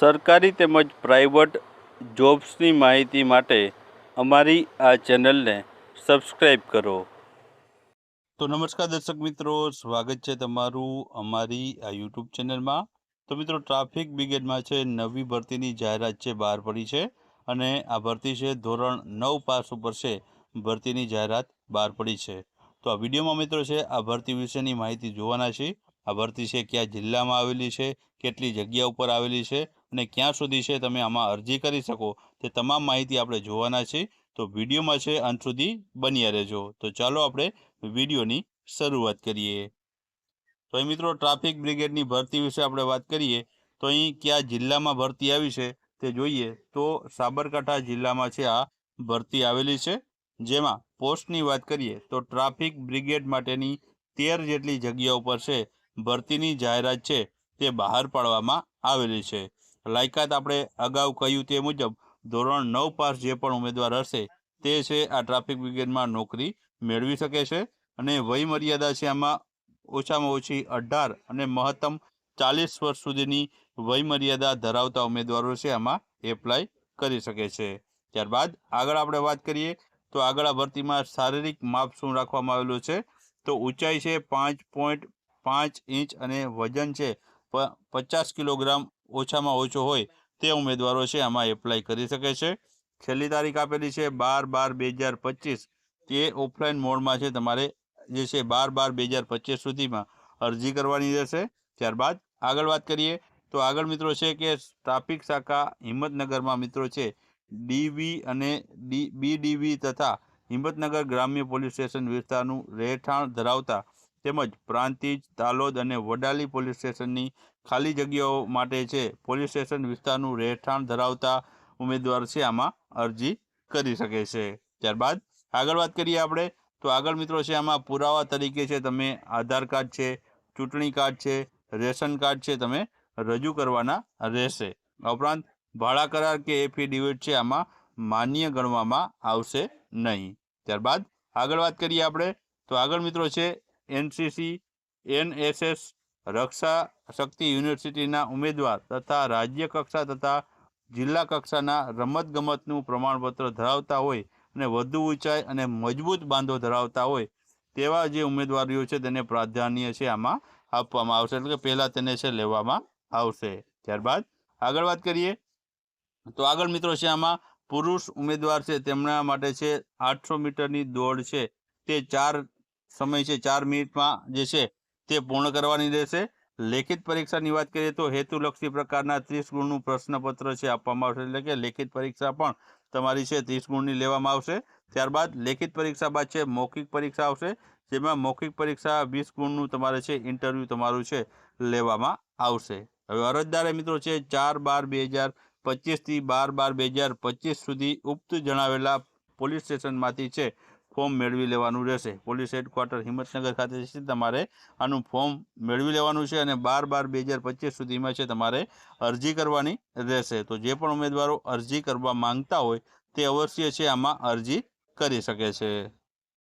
સરકારી તેમજ પ્રાઇવેટ જોબ્સની માહિતી માટે અમારી આ ચેનલને સબસ્ક્રાઈબ કરો। તો નમસ્કાર દર્શક મિત્રો, સ્વાગત છે તમારું અમારી આ યુટ્યુબ ચેનલમાં। તો મિત્રો, ટ્રાફિક બ્રિગેડમાં છે નવી ભરતીની જાહેરાત છે બહાર પડી છે અને આ ભરતી છે ધોરણ 9 પાસ ઉપર છે ભરતીની જાહેરાત બહાર પડી છે। તો આ વિડીયોમાં મિત્રો છે આ ભરતી વિશેની માહિતી જોવાના છે। આ ભરતી છે કયા જિલ્લામાં આવેલી છે, કેટલી જગ્યા ઉપર આવેલી છે અને ક્યાં સુધી છે તમે આમાં અરજી કરી શકો તે તમામ માહિતી આપણે જોવાના છે। તો વિડીયોમાં છે અંત સુધી બન્યા રહેજો। તો ચાલો આપણે વિડીયોની શરૂઆત કરીએ। તો અહીં મિત્રો ટ્રાફિક બ્રિગેડની ભરતી વિશે આપણે વાત કરીએ તો અહીં કયા જિલ્લામાં ભરતી આવી છે તે જોઈએ તો સાબરકાંઠા જિલ્લામાં છે આ ભરતી આવેલી છે। જેમાં પોસ્ટની વાત કરીએ તો ટ્રાફિક બ્રિગેડ માટેની 13 જેટલી જગ્યાઓ પર છે ભરતીની જાહેરાત છે તે બહાર પાડવામાં આવેલી છે। લાયકાત આપણે અગાઉ કહ્યું તે મુજબ ધોરણ 9 પાસ જે પણ ઉમેદવાર હશે તે છે આ ટ્રાફિક બ્રિગેડમાં નોકરી મેળવી શકે છે અને વય મર્યાદા છે આમાં ઓછામાં ઓછી 18 અને મહત્તમ 40 વર્ષ સુધીની વય મર્યાદા ધરાવતા ઉમેદવારો છે આમાં એપ્લાય કરી શકે છે। ત્યારબાદ આગળ આપણે વાત કરીએ તો આગળ આ ભરતીમાં શારીરિક માપ શું રાખવામાં આવેલું છે તો ઊંચાઈ છે 5.5 ઇંચ અને વજન છે 50 કિલોગ્રામ ઓછામાં ઓછો હોય તે ઉમેદવારો છે આમાં એપ્લાય કરી શકે છે। છેલ્લી તારીખ આપેલી છે 12/12/2025। તે ઓફલાઈન મોડમાં છે તમારે જે છે 12/12/2025 સુધીમાં અરજી કરવાની રહેશે। ત્યારબાદ આગળ વાત કરીએ તો આગળ મિત્રો છે કે ટ્રાફિક શાખા હિંમતનગરમાં મિત્રો છે ડીવી અને બીડીવી તથા હિંમતનગર ગ્રામ્ય પોલીસ સ્ટેશન વિસ્તારનું રહેઠાણ ધરાવતા તેમજ પ્રાંતિજ, તાલોદ અને વડાલી પોલીસ સ્ટેશનની ખાલી જગ્યાઓ માટે છે પોલીસ સ્ટેશન વિસ્તારનું રહેઠાણ ધરાવતા ઉમેદવાર છે આમાં અરજી કરી શકે છે। ત્યારબાદ આગળ વાત કરીએ આપણે તો આગળ મિત્રો છે આમાં પુરાવા તરીકે છે તમે આધાર કાર્ડ છે, ચૂંટણી કાર્ડ છે, રેશન કાર્ડ છે તમે રજૂ કરવાના રહેશે। આ ઉપરાંત ભાડા કરાર કે એફિડેવિટ છે આમાં માન્ય ગણવામાં આવશે નહીં। ત્યારબાદ આગળ વાત કરીએ આપણે તો આગળ મિત્રો છે એનસીસી, એનએસએસ, રક્ષા શક્તિ યુનિવર્સિટીના ઉમેદવાર તથા રાજ્ય કક્ષા તથા જિલ્લા કક્ષાના રમતગમતનું પ્રમાણપત્ર ધરાવતા હોય અને વધુ ઊંચાઈ અને મજબૂત બાંધો ધરાવતા હોય તેવા જે ઉમેદવારીઓ છે તેને પ્રાધાન્ય છે આમાં આપવામાં આવશે, એટલે કે પહેલાં તેને છે લેવામાં આવશે। ત્યારબાદ આગળ વાત કરીએ તો આગળ મિત્રો છે આમાં પુરુષ ઉમેદવાર છે તેમના માટે છે 800 મીટરની દોડ છે તે 4 મિનિટમાં જે છે તે પૂર્ણ કરવાની રહેશે। લેખિત પરીક્ષાની વાત કરીએ તો હેતુલક્ષી પ્રકારના 30 ગુણનું પ્રશ્નપત્ર છે આપવામાં આવશે, એટલે કે લેખિત પરીક્ષા પણ તમારી છે 30 ગુણની લેવામાં આવશે। ત્યારબાદ લેખિત પરીક્ષા બાદ છે મૌખિક પરીક્ષા આવશે, જેમાં મૌખિક પરીક્ષા 20 ગુણનું તમારે છે ઇન્ટરવ્યૂ તમારું છે લેવામાં આવશે। હવે અરજદારે મિત્રો છે 4/12/2025 થી 12/12/2025 સુધી ઉક્ત જણાવેલા પોલીસ સ્ટેશનમાંથી છે ફોર્મ મેળવી લેવાનું રહેશે। પોલીસ હેડક્વાર્ટર હિંમતનગર ખાતે તમારે આનું ફોર્મ મેળવી લેવાનું છે અને 12/12/2025 સુધીમાં છે તમારે અરજી કરવાની રહેશે। તો જે પણ ઉમેદવારો અરજી કરવા માંગતા હોય તે અવશ્ય છે આમાં અરજી કરી શકે છે।